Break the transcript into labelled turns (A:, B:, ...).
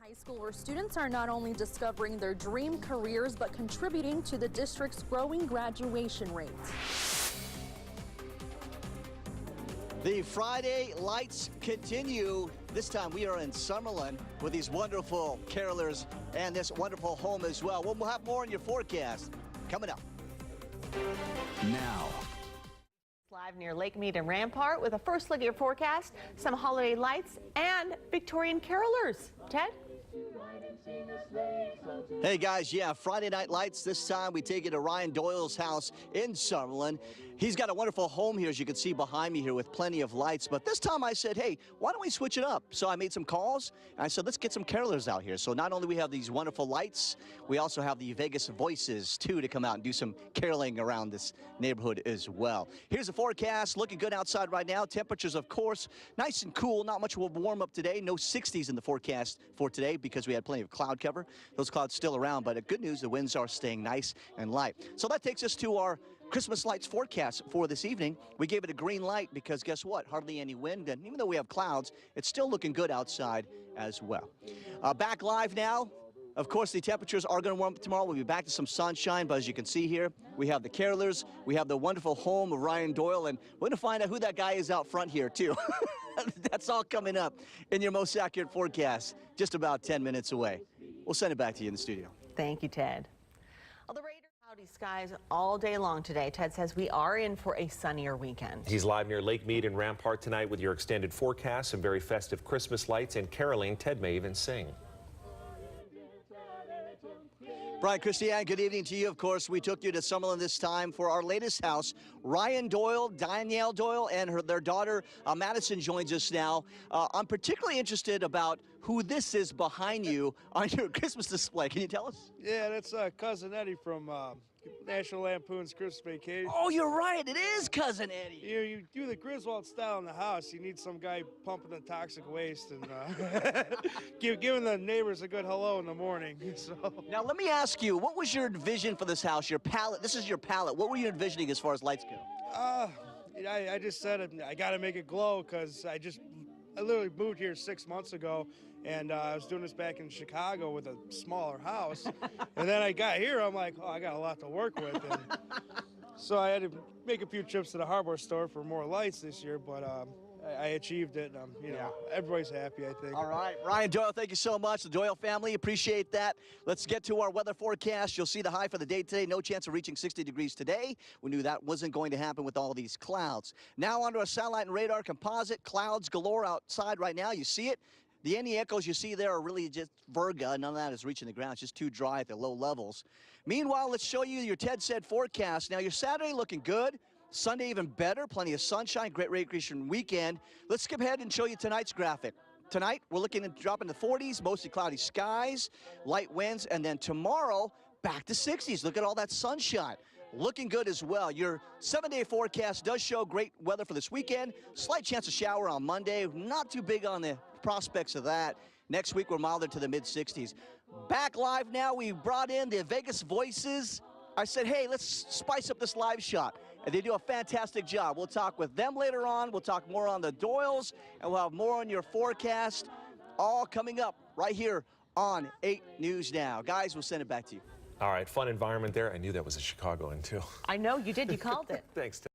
A: High school where students are not only discovering their dream careers but contributing to the district's growing graduation rates.
B: The Friday lights continue. This time we are in Summerlin with these wonderful carolers and this wonderful home as well. We'll have more in your forecast coming up.
C: Now.
D: Live near Lake Mead and Rampart with a first look at your forecast, some holiday lights and Victorian carolers. Ted?
B: Hey guys, yeah, Friday Night Lights. This time we take you to Ryan Doyle's house in Summerlin. He's got a wonderful home here, as you can see behind me here, with plenty of lights. But this time I said, hey, why don't we switch it up? So I made some calls, and I said, let's get some carolers out here. So not only we have these wonderful lights, we also have the Vegas Voices, too, to come out and do some caroling around this neighborhood as well. Here's the forecast. Looking good outside right now. Temperatures, of course, nice and cool. Not much of a warm up today. No 60s in the forecast for today because we had plenty of cloud cover. Those clouds still around, but the good news, the winds are staying nice and light. So that takes us to our Christmas lights forecast for this evening. We gave it a green light because guess what? Hardly any wind, and even though we have clouds, it's still looking good outside as well. Back live now. Of course, the temperatures are going to warm up tomorrow. We'll be back to some sunshine, but as you can see here, we have the carolers, we have the wonderful home of Ryan Doyle, and we're going to find out who that guy is out front here, too. That's all coming up in your most accurate forecast, just about 10 minutes away. We'll send it back to you in the studio.
D: Thank you, Ted. Well, the Raiders cloudy skies all day long today. Ted says we are in for a sunnier weekend.
E: He's live near Lake Mead and Rampart tonight with your extended forecast, some very festive Christmas lights and caroling. Ted may even sing.
B: Brian, Christiane, good evening to you. Of course, we took you to Summerlin this time for our latest house. Ryan Doyle, Danielle Doyle, and their daughter, Madison, joins us now. I'm particularly interested about who this is behind you on your Christmas display. Can you tell us?
F: Yeah, that's Cousin Eddie from National Lampoon's Christmas Vacation.
B: Oh, you're right. It is Cousin Eddie.
F: You do the Griswold style in the house. You need some guy pumping the toxic waste and giving the neighbors a good hello in the morning. So.
B: Now, let me ask you, what was your vision for this house, your palette? This is your palette. What were you envisioning as far as lights go?
F: I just said I got to make it glow because I literally moved here 6 months ago, and I was doing this back in Chicago with a smaller house. And then I got here, I'm like, oh, I got a lot to work with. And so I had to make a few trips to the hardware store for more lights this year, but I achieved it. And, everybody's happy, I think.
B: All right, Ryan Doyle, thank you so much. The Doyle family, appreciate that. Let's get to our weather forecast. You'll see the high for the day today. No chance of reaching 60 degrees today. We knew that wasn't going to happen with all these clouds. Now onto our satellite and radar composite. Clouds galore outside right now. You see it. The any echoes you see there are really just virga. None of that is reaching the ground. It's just too dry at the low levels. Meanwhile, let's show you your Ted Said forecast. Now, your Saturday looking good. Sunday even better. Plenty of sunshine. Great recreation weekend. Let's skip ahead and show you tonight's graphic. Tonight, we're looking at dropping to 40s, mostly cloudy skies, light winds, and then tomorrow, back to 60s. Look at all that sunshine. Looking good as well. Your 7-day forecast does show great weather for this weekend. Slight chance of shower on Monday. Not too big on the prospects of that. Next week, we're milder to the mid-60s. Back live now, we brought in the Vegas Voices. I said, hey, let's spice up this live shot. And they do a fantastic job. We'll talk with them later on. We'll talk more on the Doyles, and we'll have more on your forecast. All coming up right here on 8 News Now. Guys, we'll send it back to you.
E: All right, fun environment there. I knew that was a Chicagoan, too.
D: I know you did. You called it.
E: Thanks, Ted.